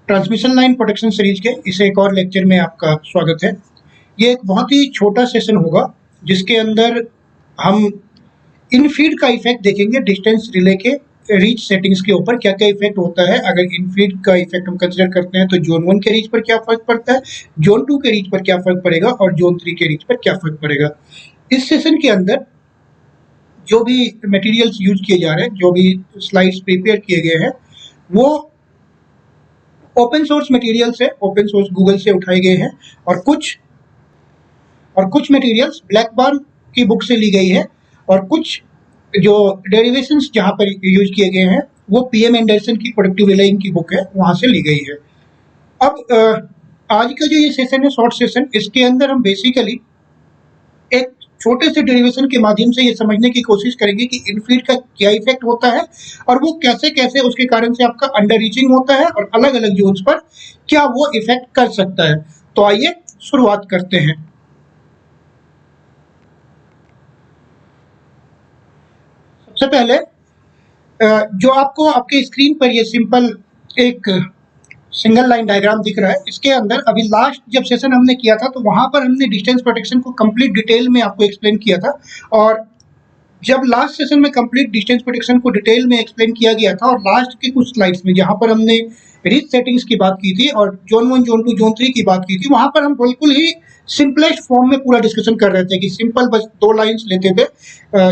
Transmission line protection series के इस एक और लेक्चर में आपका स्वागत है। ये एक बहुत ही छोटा सेशन होगा जिसके अंदर हम इन फीड का इफेक्ट देखेंगे। डिस्टेंस रिले के रीच सेटिंग्स के ऊपर क्या क्या इफेक्ट होता है। अगर इन फीड का इफेक्ट हम कंसिडर करते हैं तो जोन 1 के रीच पर क्या फर्क पड़ता है, जोन 2 के रीच पर क्या फर्क पड़ेगा और जोन 3 के रीच पर क्या फर्क पड़ेगा। इस सेशन के अंदर जो भी मटेरियल्स यूज किए जा रहे हैं, जो भी स्लाइड्स प्रिपेयर किए गए हैं, वो ओपन सोर्स मटेरियल्स है, ओपन सोर्स गूगल से उठाए गए हैं और कुछ मटेरियल्स ब्लैकबर्न की बुक से ली गई है और कुछ जो डेरिवेशंस जहाँ पर यूज किए गए हैं वो पीएम एंडरसन की प्रोडक्टिव रिलेइंग की बुक है, वहाँ से ली गई है। अब आज का जो ये सेशन है, शॉर्ट सेशन, इसके अंदर हम बेसिकली एक छोटे से डेरिवेशन के माध्यम से ये समझने की कोशिश करेंगे कि इनफीड का क्या इफेक्ट होता है और वो कैसे कैसे उसके कारण से आपका अंडर रीचिंग होता है और अलग अलग जोन्स पर क्या वो इफेक्ट कर सकता है। तो आइए शुरुआत करते हैं। सबसे पहले जो आपको आपके स्क्रीन पर ये सिंपल एक सिंगल लाइन डायग्राम दिख रहा है, इसके अंदर अभी लास्ट जब सेशन हमने किया था तो वहां पर हमने डिस्टेंस प्रोटेक्शन को कंप्लीट डिटेल में आपको एक्सप्लेन किया था। और जब लास्ट सेशन में कंप्लीट डिस्टेंस प्रोटेक्शन को डिटेल में एक्सप्लेन किया गया था और लास्ट के कुछ स्लाइड्स में जहां पर हमने रीच सेटिंग्स की बात की थी और जोन 1, जोन 2, जोन 3 की बात की थी, वहां पर हम बिल्कुल ही सिंपलेस्ट फॉर्म में पूरा डिस्कशन कर रहे थे कि सिंपल बस 2 लाइंस लेते थे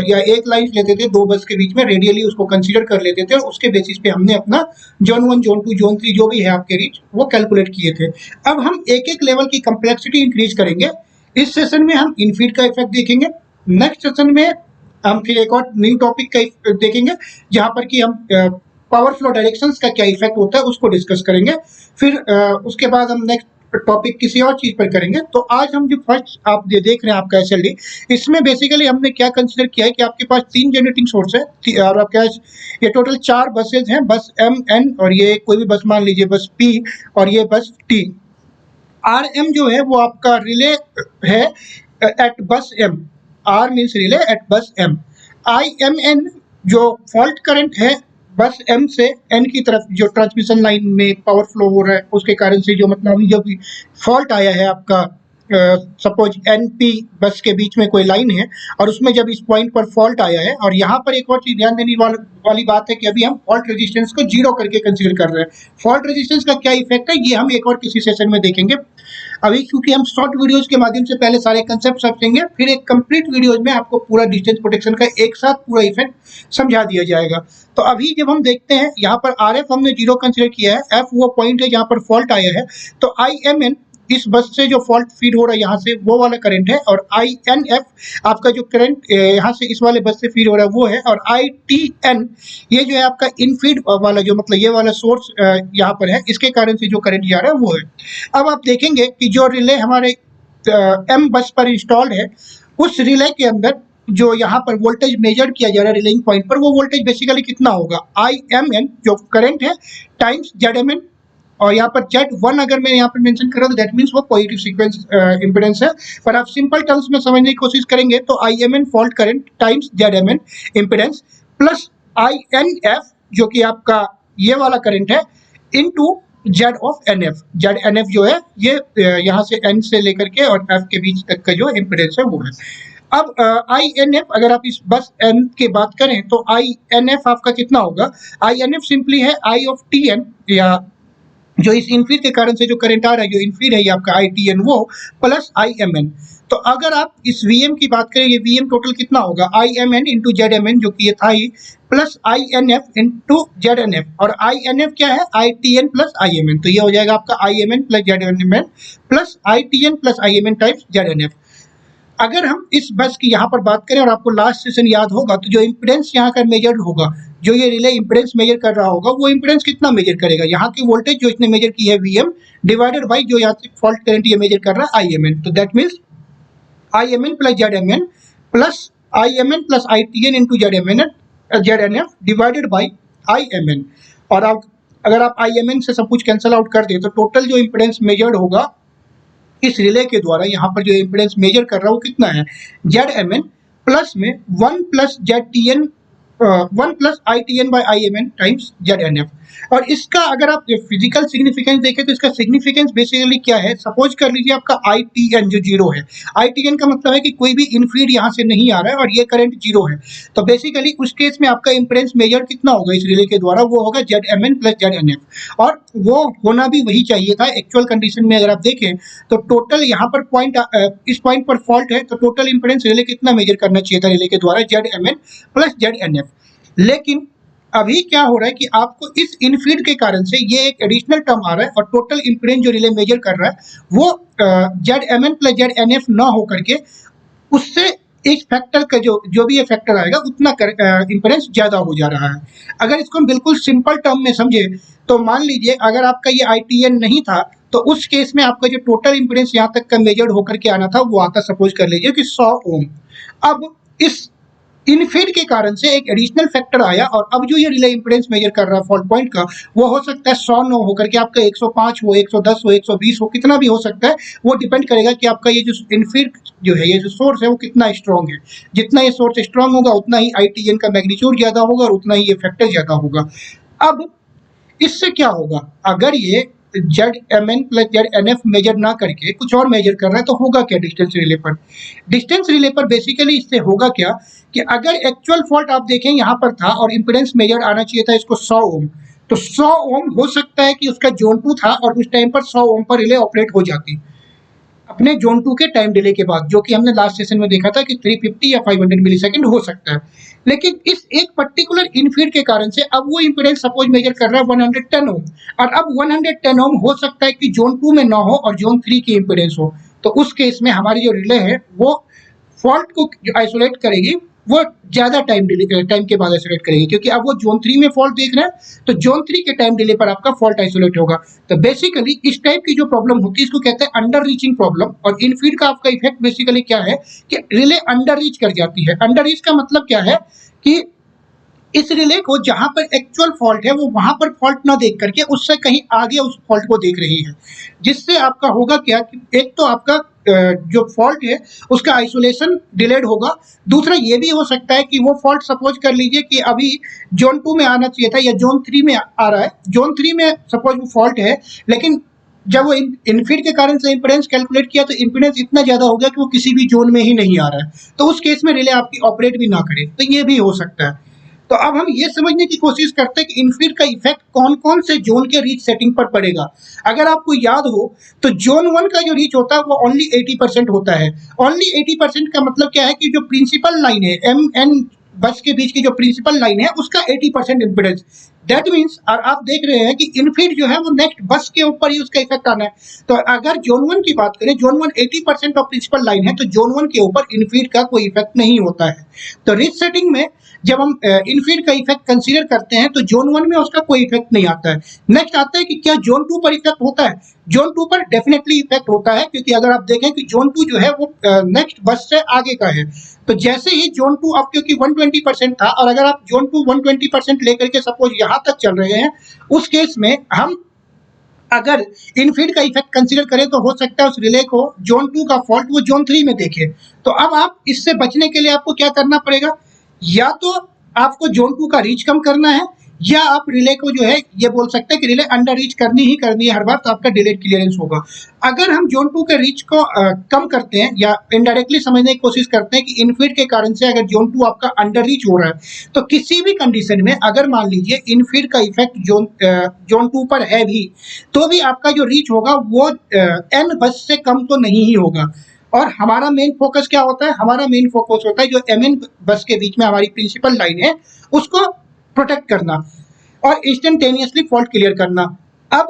या 1 लाइन लेते थे, 2 बस के बीच में रेडियली उसको कंसीडर कर लेते थे और उसके बेसिस पे हमने अपना जोन 1, जोन 2, जोन 3 जो भी है आपके रीच वो कैलकुलेट किए थे। अब हम एक एक लेवल की कंप्लेक्सिटी इंक्रीज करेंगे। इस सेशन में हम इनफीड का इफेक्ट देखेंगे। नेक्स्ट सेशन में हम फिर एक और न्यू टॉपिक का देखेंगे जहां पर कि हम पावर फ्लो डायरेक्शंस का क्या इफेक्ट होता है उसको डिस्कस करेंगे। फिर उसके बाद हम नेक्स्ट टॉपिक किसी और चीज पर करेंगे। तो आज हम जो फर्स्ट आप ये देख रहे हैं आपका एसएलडी, इसमें बेसिकली हमने क्या कंसीडर किया है कि आपके पास 3 जनरेटिंग सोर्स है और आपके पास ये टोटल 4 बसेज हैं, बस एम एन और ये कोई भी बस मान लीजिए बस पी और ये बस टी। आर एम जो है वो आपका रिले है at bus M, R means relay at bus M. I M N जो फॉल्ट करंट है बस एम से एन की तरफ जो ट्रांसमिशन लाइन में पावर फ्लो हो रहा है उसके कारण से जो मतलब जो भी फॉल्ट आया है आपका, सपोज एन पी बस के बीच में कोई लाइन है और उसमें जब इस पॉइंट पर फॉल्ट आया है, और यहाँ पर एक और चीज ध्यान देने वाली बात है कि अभी हम फॉल्ट रेजिस्टेंस को 0 करके कंसीडर कर रहे हैं। फॉल्ट रेजिस्टेंस का क्या इफेक्ट है ये हम एक और किसी सेशन में देखेंगे। अभी क्योंकि हम शॉर्ट वीडियोस के माध्यम से पहले सारे कंसेप्ट समझेंगे, फिर एक कंप्लीट वीडियोस में आपको पूरा डिस्टेंस प्रोटेक्शन का एक साथ पूरा इफेक्ट समझा दिया जाएगा। तो अभी जब हम देखते हैं यहाँ पर आर एफ हमने 0 कंसीडर किया है, एफ वो पॉइंट है जहाँ पर फॉल्ट आया है, तो आई एम एन इस बस से जो फॉल्ट फीड हो रहा है यहाँ से वो वाला करंट है और आई एन एफ आपका जो करंट यहाँ से इस वाले बस से फीड हो रहा है वो है, और आई टी एन ये जो है आपका इनफीड वाला जो मतलब ये वाला सोर्स यहाँ पर है, इसके कारण से जो करंट जा रहा है वो है। अब आप देखेंगे कि जो रिले हमारे एम बस पर इंस्टॉल्ड है उस रिले के अंदर जो यहाँ पर वोल्टेज मेजर किया जा रहा है रिलेइंग पॉइंट पर, वो वोल्टेज बेसिकली कितना होगा, आई एम एन जो करंट है टाइम्स जेड एम एन, और यहाँ पर Z1 अगर मैं यहाँ पर मेंशन कर रहा हूँ तो दैट मीन्स वो पॉजिटिव सीक्वेंस इंपेडेंस है। पर आप सिंपल टर्म्स में समझने की कोशिश करेंगे तो IMN fault current times ZMN impedance plus INF जो कि आपका ये वाला करंट है into Z of NF। ZNF जो है ये यहाँ से N से लेकर के और F के बीच तक का जो इंपेडेंस है वो है। अब INF अगर आप इस बस N की बात करें तो INF आपका कितना होगा, INF सिंपली है I ऑफ TN या जो इस इनफीड के कारण से जो करंट आ रहा है, जो इनफीड है ये आपका ITN वो प्लस IMN। तो अगर आप इस VM की बात करें, ये VM टोटल कितना होगा, IMN इंटू ZMN जो कि ये था ही, प्लस INF इंटू ZNF, और INF क्या है, ITN प्लस IMN। तो ये हो जाएगा आपका IMN plus ZNMN plus ITN plus IMN types ZNF। अगर हम इस बस की यहाँ पर बात करें और आपको लास्ट सेशन याद होगा तो जो इम्पिडेंस यहाँ का मेजर होगा, जो ये रिले इम्पिडेंस मेजर कर रहा होगा वो इम्पिडेंस कितना मेजर करेगा, यहाँ की वोल्टेज जो इसने मेजर की है VM डिवाइडेड बाई जो यहाँ से फॉल्ट करंट ये मेजर कर रहा है IMN। तो that means IMN plus ZMN plus IMN plus ITN into ZNF divided by IMN। और आप अगर आप IMN से सब कुछ कैंसल आउट कर दे तो टोटल जो इम्पिडेंस मेजर्ड होगा इस रिले के द्वारा, यहाँ पर जो इम्पिडेंस मेजर कर रहा है वो कितना है, ZMN प्लस में 1 plus ZTN 1 plus I T N by I M N times Z N F. और इसका अगर आप फिजिकल सिग्निफिकेंस देखें तो इसका सिग्निफिकेंस बेसिकली क्या है, सपोज कर लीजिए आपका आई टी एन जो जीरो है, आई टी एन का मतलब है कि कोई भी इनफीड यहाँ से नहीं आ रहा है और ये करंट जीरो है, तो बेसिकली उस केस में आपका इम्पेडेंस मेजर कितना होगा इस रिले के द्वारा, वो होगा Z M N plus Z N F. और वो होना भी वही चाहिए था एक्चुअल कंडीशन में। अगर आप देखें तो टोटल यहाँ पर पॉइंट, इस पॉइंट पर फॉल्ट है तो टोटल इम्पेडेंस रिले कितना मेजर करना चाहिए था रिले के द्वारा, Z M N plus Z N F. लेकिन अभी क्या हो रहा है कि आपको इस इनफीड के कारण से ये एक एडिशनल टर्म आ रहा है और टोटल इम्पेडेंस जो रिले मेजर कर रहा है वो Z M N plus Z N F ना होकर के उससे इस फैक्टर का जो भी ये फैक्टर आएगा उतना इम्पेडेंस ज्यादा हो जा रहा है। अगर इसको हम बिल्कुल सिंपल टर्म में समझे तो मान लीजिए अगर आपका ये आई टी एन नहीं था तो उस केस में आपका जो टोटल इम्पेडेंस यहाँ तक का मेजर्ड होकर के आना था वो आता, सपोज कर लीजिए कि 100 ओम। अब इस इनफीड के कारण से एक एडिशनल फैक्टर आया और अब जो ये रिले इम्पेडेंस मेजर कर रहा है फॉल्ट पॉइंट का वो हो सकता है 100 न होकर के आपका 105 हो, 110 हो, 120 हो, कितना भी हो सकता है। वो डिपेंड करेगा कि आपका ये जो इनफीड जो है, ये जो सोर्स है वो कितना स्ट्रॉन्ग है। जितना ये सोर्स स्ट्रॉन्ग होगा उतना ही आई टी एन का मैग्नीट्यूड ज्यादा होगा और उतना ही ये फैक्टर ज्यादा होगा। अब इससे क्या होगा, अगर ये Z M N plus Z N F measure ना करके कुछ और मेजर कर रहा है तो होगा क्या डिस्टेंस रिले पर। डिस्टेंस रिले पर बेसिकली इससे होगा क्या कि अगर एक्चुअल फॉल्ट आप देखें यहाँ पर था और इम्पीडेंस मेजर आना चाहिए था इसको 100 ओम, तो 100 ओम हो सकता है कि उसका जोन 2 था और उस टाइम पर 100 ओम पर रिले ऑपरेट हो जाती अपने जोन 2 के टाइम डिले के बाद, जो कि हमने लास्ट सेशन में देखा था कि 350 या 500 मिलीसेकंड हो सकता है। लेकिन इस एक पर्टिकुलर इनफीड के कारण से अब वो इम्पीडेंस सपोज मेजर कर रहा है 110 ओम, और अब 110 ओम हो सकता है कि जोन 2 में ना हो और जोन 3 की इम्पीडेंस हो। तो उस केस में हमारी जो रिले है वो फॉल्ट को आइसोलेट करेगी, वो ज्यादा टाइम के बाद आइसोलेट करेगी, क्योंकि अब वो जोन 3 में फॉल्ट देख रहे हैं तो जोन 3 के टाइम डिले पर आपका फॉल्ट आइसोलेट होगा। तो बेसिकली इस टाइप की जो प्रॉब्लम होती है इसको कहते हैं अंडर रीचिंग प्रॉब्लम। और इनफीड का आपका इफेक्ट बेसिकली क्या है कि रिले अंडर रीच कर जाती है। अंडर रीच का मतलब क्या है कि इस रिले को जहां पर एक्चुअल फॉल्ट है वो वहां पर फॉल्ट ना देख करके उससे कहीं आगे उस फॉल्ट को देख रही है, जिससे आपका होगा क्या कि एक तो आपका जो फॉल्ट है उसका आइसोलेशन डिलेड होगा। दूसरा ये भी हो सकता है कि वो फॉल्ट सपोज कर लीजिए कि अभी जोन 2 में आना चाहिए था या जोन 3 में आ रहा है, जोन 3 में सपोज वो फॉल्ट है, लेकिन जब वो इनफीड के कारण से इम्पीडेंस कैलकुलेट किया तो इम्पीडेंस इतना ज्यादा हो गया कि वो किसी भी जोन में ही नहीं आ रहा है, तो उस केस में रिले आपकी ऑपरेट भी ना करे, तो ये भी हो सकता है। तो अब हम ये समझने की कोशिश करते हैं कि इनफीड का इफेक्ट कौन कौन से जोन के रीच सेटिंग पर पड़ेगा। अगर आपको याद हो तो जोन 1 का जो रीच होता है वो ओनली 80% होता है। ओनली 80% का मतलब क्या है कि जो प्रिंसिपल लाइन है एम एन बस के बीच की जो प्रिंसिपल लाइन है उसका 80% इम्पीडेंस, दैट मीन्स, और आप देख रहे हैं कि इनफीड जो है वो नेक्स्ट बस के ऊपर ही उसका इफेक्ट आना है। तो अगर जोन 1 की बात करें, जोन 1 80% ऑफ प्रिंसिपल लाइन है तो जोन 1 के ऊपर इनफीड का कोई इफेक्ट नहीं होता है। तो रीच सेटिंग में जब हम इनफीड का इफेक्ट कंसीडर करते हैं तो जोन 1 में उसका कोई इफेक्ट नहीं आता है। नेक्स्ट आता है कि क्या जोन 2 पर इफेक्ट होता है। जोन 2 पर डेफिनेटली इफेक्ट होता है, क्योंकि अगर आप देखें कि जोन 2 जो है वो नेक्स्ट बस से आगे का है, तो जैसे ही जोन 2 अब क्योंकि 120% था और अगर आप जोन 2 120% लेकर के सपोज यहाँ तक चल रहे हैं, उस केस में हम अगर इनफीड का इफेक्ट कंसीडर करें तो हो सकता है उस रिले को जोन 2 का फॉल्ट वो जोन 3 में देखे। तो अब आप इससे बचने के लिए आपको क्या करना पड़ेगा, या तो आपको जोन 2 का रीच कम करना है, या आप रिले को जो है ये बोल सकते हैं कि रिले अंडर रीच करनी ही करनी है हर बार, तो आपका डिलेड क्लियरेंस होगा। अगर हम जोन 2 के रीच को कम करते हैं या इनडायरेक्टली समझने की कोशिश करते हैं कि इनफीड के कारण से अगर जोन 2 आपका अंडर रीच हो रहा है तो किसी भी कंडीशन में अगर मान लीजिए इनफीड का इफेक्ट जोन 2 पर है भी, तो भी आपका जो रीच होगा वो एन बस से कम तो नहीं ही होगा। और हमारा मेन फोकस क्या होता है, हमारा मेन फोकस होता है जो एम एन बस के बीच में हमारी प्रिंसिपल लाइन है उसको प्रोटेक्ट करना और इंस्टेंटेनियसली फॉल्ट क्लियर करना। अब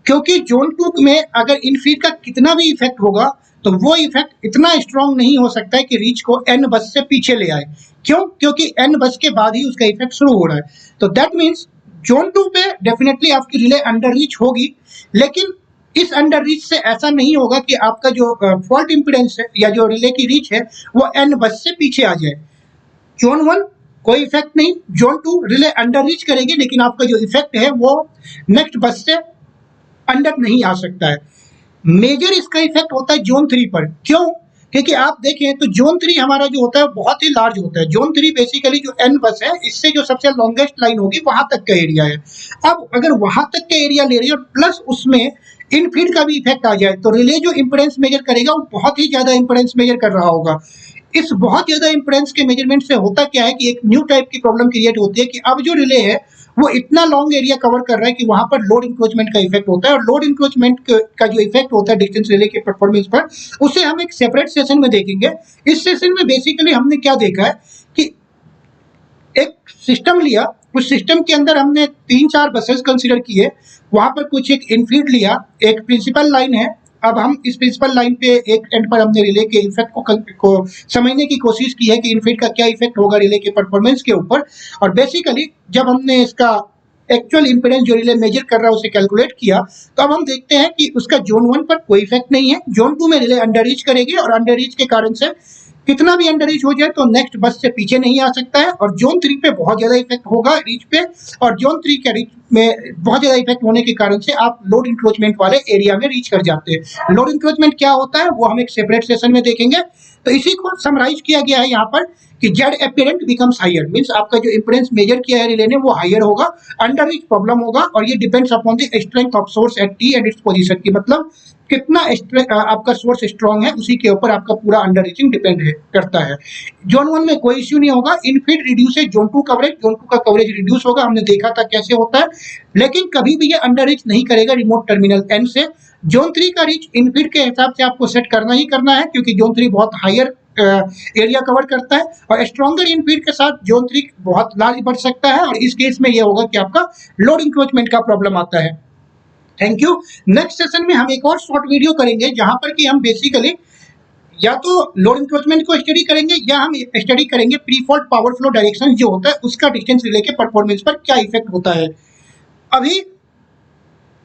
क्योंकि जोन 2 में अगर इनफीड का कितना भी इफेक्ट होगा तो वो इफेक्ट इतना स्ट्रांग नहीं हो सकता है कि रीच को एन बस से पीछे ले आए। क्यों? क्योंकि एन बस के बाद ही उसका इफेक्ट शुरू हो रहा है। तो दैट मीन्स जोन 2 पे डेफिनेटली आपकी रिले अंडर रीच होगी, लेकिन इस अंडर रीच से ऐसा नहीं होगा कि आपका जो फॉल्ट इंपीडेंस है या जो रिले की रीच है वो एन बस से पीछे आ जाए। जोन 1 कोई इफेक्ट नहीं, जोन 2 रिले अंडर रीच करेगी, लेकिन आपका जो इफेक्ट है वो नेक्स्ट बस से अंडर नहीं आ सकता है। मेजर इसका इफेक्ट होता है जोन 3 पर। क्यों? क्योंकि आप देखें तो जोन 3 हमारा जो होता है बहुत ही लार्ज होता है। जोन 3 बेसिकली जो एन बस है, इससे जो सबसे लॉन्गेस्ट लाइन होगी वहां तक का एरिया है। अब अगर वहां तक का एरिया ले रही है और प्लस उसमें इनफीड का भी इफेक्ट आ जाए, तो रिले जो इंपेडेंस मेजर करेगा वो बहुत ही ज्यादा इंपेडेंस मेजर कर रहा होगा। इस बहुत ज्यादा इंपेडेंस के मेजरमेंट से होता क्या है कि एक न्यू टाइप की प्रॉब्लम क्रिएट होती है कि अब जो रिले है वो इतना लॉन्ग एरिया कवर कर रहा है कि वहां पर लोड इंक्रोचमेंट का इफेक्ट होता है, और लोड इंक्रोचमेंट का जो इफेक्ट होता है डिस्टेंस रिले के परफॉर्मेंस पर, उसे हम एक सेपरेट सेशन में देखेंगे। इस सेशन में बेसिकली हमने क्या देखा है कि एक सिस्टम लिया, उस सिस्टम के अंदर हमने 3-4 बसेस कंसीडर किए, वहां पर कुछ एक इनफीड लिया, एक प्रिंसिपल लाइन है। अब हम इस प्रिंसिपल लाइन पे एक एंड पर हमने रिले के इफेक्ट को समझने की कोशिश की है कि इनफीड का क्या इफेक्ट होगा रिले के परफॉर्मेंस के ऊपर। और बेसिकली जब हमने इसका एक्चुअल इंपेडेंस जो रिले मेजर कर रहा है उसे कैलकुलेट किया, तो अब हम देखते हैं कि उसका जोन 1 पर कोई इफेक्ट नहीं है। जोन 2 में रिले अंडर रीच करेगी, और अंडर रीच के कारण से कितना भी अंडर रीच हो जाए तो नेक्स्ट बस से पीछे नहीं आ सकता है। और जोन 3 पे बहुत ज्यादा इफेक्ट होगा रीच पे, और जोन 3 के रीच में बहुत ज्यादा इफेक्ट होने के कारण से आप लोड इंक्रोचमेंट वाले एरिया में रीच कर जाते हैं। लोड इंक्रोचमेंट क्या होता है वो हम एक सेपरेट सेशन में देखेंगे। तो इसी को समराइज किया गया है यहाँ पर कि जेड एपिरेंट बिकम्स हायर, मींस आपका जो इंपेडेंस मेजर किया है रिले ने वो हायर होगा, अंडर रीच प्रॉब्लम होगा, और ये depends upon the strength of source at T and its position की, मतलब कितना आपका सोर्स स्ट्रांग है उसी के ऊपर आपका पूरा अंडर रीचिंग डिपेंड करता है। जोन 1 में कोई इश्यू नहीं होगा, इनफीड रिड्यूस है, जोन 2 कवरेज, जोन 2 का कवरेज रिड्यूस होगा, हमने देखा था कैसे होता है, लेकिन कभी भी ये अंडर रीच नहीं करेगा रिमोट टर्मिनल एंड से। जोन 3 का रीच इनफीड के हिसाब से आपको सेट करना ही करना है, क्योंकि जोन 3 बहुत हायर एरिया कवर करता है, और स्ट्रॉन्गर इनफीड के साथ जोन 3 बहुत लार्ज बढ़ सकता है, और इस केस में यह होगा कि आपका लोड इंक्रोचमेंट का प्रॉब्लम आता है। Thank you. नेक्स्ट सेशन में हम एक और शॉर्ट वीडियो करेंगे जहां पर कि हम बेसिकली या तो लोड इंक्रोचमेंट को स्टडी करेंगे, या हम स्टडी करेंगे pre fault power flow direction जो होता है उसका डिस्टेंस रिले के परफॉर्मेंस पर क्या इफेक्ट होता है। अभी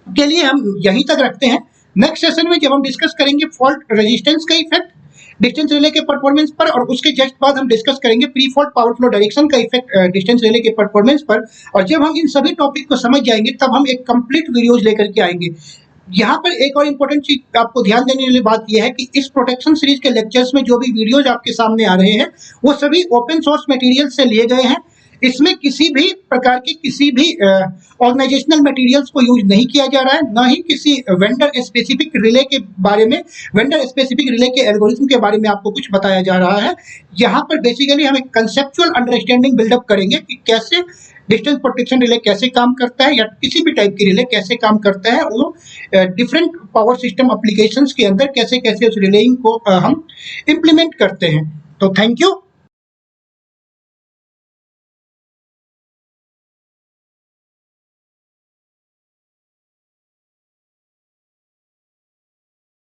के लिए हम यहीं तक रखते हैं। नेक्स्ट सेशन में जब हम डिस्कस करेंगे फॉल्ट रेजिस्टेंस का इफेक्ट डिस्टेंस रिले के परफॉर्मेंस पर, और उसके जस्ट बाद हम डिस्कस करेंगे pre fault power flow direction का इफेक्ट डिस्टेंस रिले के परफॉर्मेंस पर। और जब हम इन सभी टॉपिक को समझ जाएंगे तब हम एक कंप्लीट वीडियोज लेकर के आएंगे। यहाँ पर एक और इम्पोर्टेंट चीज आपको ध्यान देने वाली बात यह है कि इस प्रोटेक्शन सीरीज के लेक्चर्स में जो भी वीडियोज आपके सामने आ रहे हैं वो सभी ओपन सोर्स मटेरियल से लिए गए हैं। इसमें किसी भी प्रकार के किसी भी ऑर्गेनाइजेशनल मटेरियल्स को यूज नहीं किया जा रहा है, ना ही किसी वेंडर स्पेसिफिक रिले के बारे में, वेंडर स्पेसिफिक रिले के एल्गोरिथम के बारे में आपको कुछ बताया जा रहा है। यहाँ पर बेसिकली हम एक कंसेप्चुअल अंडरस्टैंडिंग बिल्डअप करेंगे कि कैसे डिस्टेंस प्रोटेक्शन रिले कैसे काम करता है, या किसी भी टाइप की रिले कैसे काम करता है, वो डिफरेंट पावर सिस्टम एप्लीकेशंस के अंदर कैसे कैसे उस रिलेइंग को हम इम्प्लीमेंट करते हैं। तो थैंक यू।